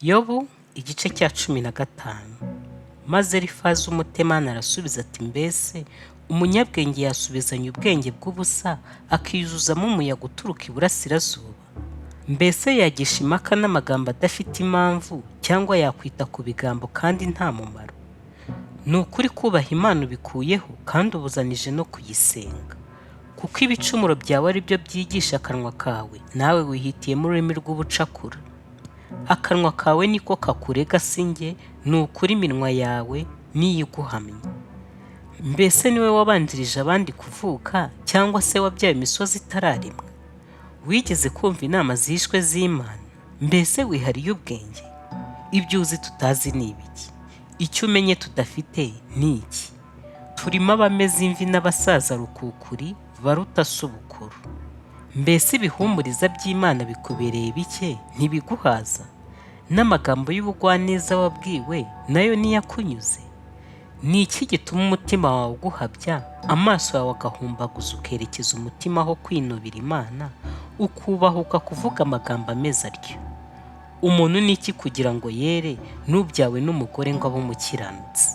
Yobu igice cya 15. Maze Elifazi umutemani arasubiza ati mbese umunyabwenge yasubizanya ubwenge bw'ubusa akiyuzuzamo umuyaga uturuka iburasirazuba? Mbese yagisha impaka n'amagambo adafite impamvu, cyangwa yakwita ku bigambo kandi nta mumaro? Ni ukuri kubaha Imana ubikuyeho kandi ubuzanije no kuyisenga, kuko ibicumuro byawe ari byo byigisha akanwa kawe, nawe wihitiyemo ururimi rw'ubucakura. Akanwa kawe niko kakurega si njye, ni ukuri iminwa yawe niyo iguhamya. Mbese niwe wabanjirije abandi kuvuka, cyangwa se wabyaye imisozi itararemwa? Wigeze kumva inama zishwe z'Imana? Mbese wihariye ubwenge? Ibyo uzi tutazi ni ibiki? Icyo umenye tudafite ni iki? Turimo abameze imvi n'abasaza rukukuri baruta subukuru. Mbese ibihumuriza by'Imana bikubereye bike ntibiguhaza? N'amagambo y'ubugwaneza wabwiwe nayo niyakunyuze? Ni iki gituma umutima wawe uguhabya, amaso yawe agahumbaguza ukerekeza umutima aho kwinubira Imana, ukubahuka kuvuga amagambo ameze atyo? Umuntu ni iki kugira ngo yere, n'ubyawe n'umugore ngo abe umukiranutsi?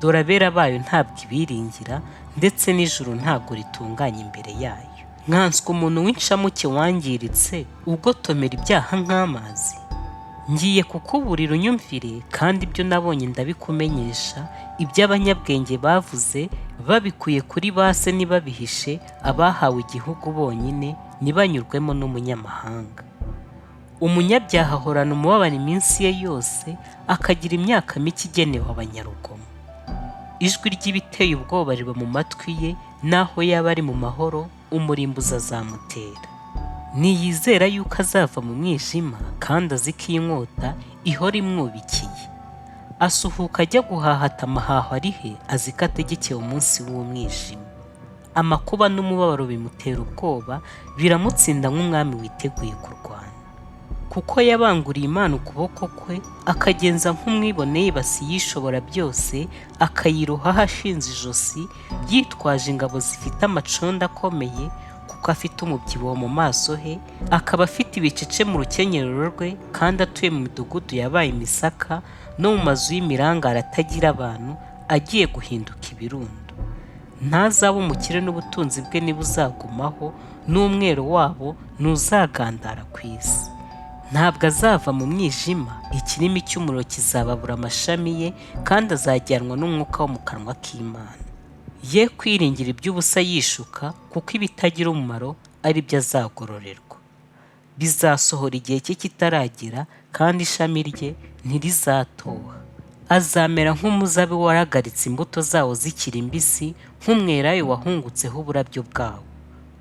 Dore abera bayo ntabwo ibiringira, ndetse n'ijuru ntabwo ritunganye imbere yayo. Nkanswe umuntu w'inshamuke wangiritse ugotomera ibyaha nk'amazi. Ngiye kukuburira unyumvire, kandi ibyo nabonye ndabikumenyesha. Ibyo abanyabwenge bavuze babikuye kuri base ntibabihishe abahawe igihugu bonyine, ntibanyurwemo n'umunyamahanga. Umunyabyaha ahorana umubabaro iminsi ye yose, akagira imyaka mike igenewe abanyarugomo. Ijwi ry'ibiteye ubwoba riba mu matwi ye, naho yaba ari mu mahoro umurimbuzi azamutera. Niyizera yuko azava mu mwijima, kandi azi ko inkota ihora imwubikiye. Asuhuka ajya guhahata amahaho ari he, azi ko ategekewe umunsi w'umwijima. Amakuba n'umubabaro bimutera ubwoba, biramutsinda nk'umwami witeguye kurwana. Kuko yabanguriye Imana ukuboko kwe, akagenza nk'umwibone yibasiye ishobora byose, akayirohaho ashinze ijosi, yitwaje ingabo zifite amacondo akomeye, kuko afite umubyibuho mu maso he, akaba afite ibicece mu rukenyerero rwe, kandi atuye mu midugudu yabaye imisaka no mu mazu y'imirangara atagira abantu, agiye guhinduka ibirundo. Ntazaba umukire, n'ubutunzi bwe ntibuzagumaho, n'umwero wabo ntuzagandara ku isi. Ntabwo azava mu mwijima, ikirimi cy'umuriro kizababura amashami ye, kandi azajyanwa n'umwuka wo mu kanwa k'Imana. Ye kwiringira iby'ubusa yishuka, kuko ibitagira umumaro ari byo azagororerwa. Bizasohora igihe cye kitaragera, kandi ishami rye ntirizatoha. Azamera nk'umuzabibu waragaritse imbuto zawo zikiri mbisi, nk'umwelayo wahungutseho uburabyo bwawo.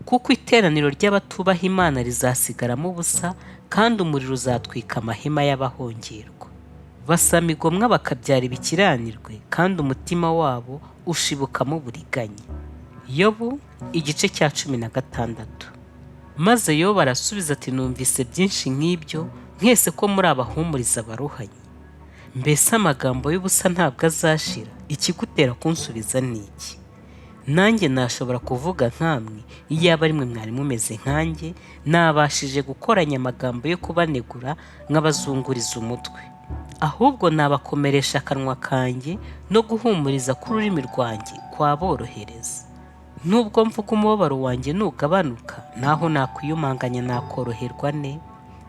Kuko iteraniro ry'abatubaha Imana rizasigaramo ubusa, kandi umuriro uzatwika amahema y'abahongerwa. Basama igomwa bakabyara ibikiranirwe, kandi umutima wabo ushibukamo uburiganya. Yobu igice cya 16. Maze Yobu arasubiza ati numvise byinshi nk'ibyo, mwese ko muri abahumuriza abaruhanye. Mbese amagambo y'ubusa ntabwo azashira? Ikigutera kunsubiza ni iki? Nanjye nashobora kuvuga nkamwe, iyaba ari mwe mwari mumeze nkanjye, nabashije gukoranya amagambo yo kubanegura nk'abazunguriza umutwe. Ahubwo nabakomeresha akanwa kanjye, no guhumuriza k'ururimi rwanjye kwaborohereza. Nubwo mvuga umubabaro wanjye nugabanuka, naho nakwiyumanganya nakoroherwa ne?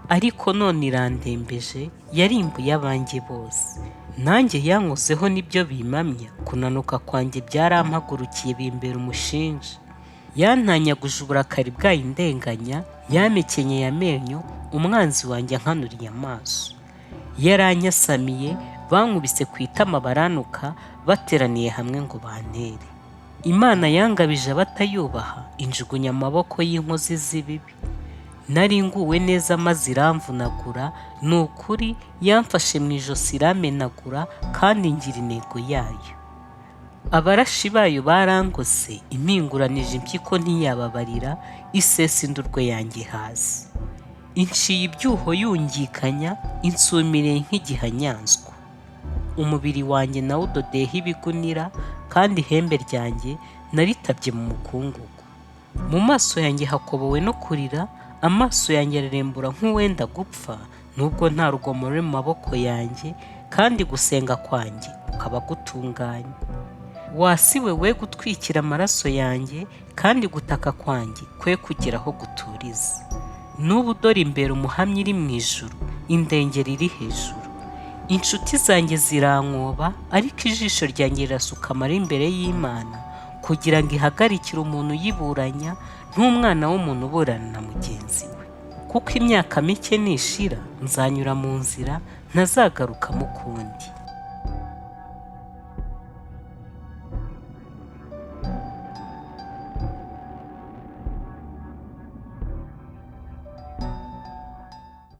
Ariko none irandembeje, yarimbuye abanjye bose. Nanjye yankozeho nibyo bimamya, kunanuka kwanjye byarampagurukiye bimbera umushinja. Yantanyaguje uburakari bwayo indenganya, yamekenyeye amenyo, umwanzi wanjye ankanuriye amaso. Yaranyasamiye, bankubise ku itama baranuka, bateraniye hamwe ngo bantere. Imana yangabije abatayubaha, injugunya amaboko y'inkozi z'ibibi. Nari nguwe neza maze iramvunagura, ni ukuri yamfashe mu ijosi iramenagura, kandi ngira intego yayo. Abarashi bayo barangose, impinguranije impyiko ntiyababarira, isesa indurwe yanjye hasi. Inciye ibyuho yungikanya, insumireye nk'igihanyanswa. Umubiri wanjye nawudodeyeho ibigunira, kandi ihembe ryanjye naritabye mu mukungugu. Mu maso yanjye hakobowe no kurira, amaso yanjye ararembura nk'uwenda gupfa, nubwo nta rugomo ruri mu maboko yanjye, kandi gusenga kwanjye kukaba gutunganye. Wasiwe we gutwikira amaraso yanjye, kandi gutaka kwanjye kwe kugera aho guturiza. N'ubu dore imbere umuhamya iri mu ijuru, indengeri iri hejuru. Inshuti zanjye zirankoba, ariko ijisho ryanjye rirasuka amarira imbere y'Imana, kugira ngo ihagarikire umuntu uyiburanya, nk'umwana w'umuntu uburana na mugenzi we. Kuko imyaka mike nishira, nzanyura mu nzira ntazagarukamo ukundi.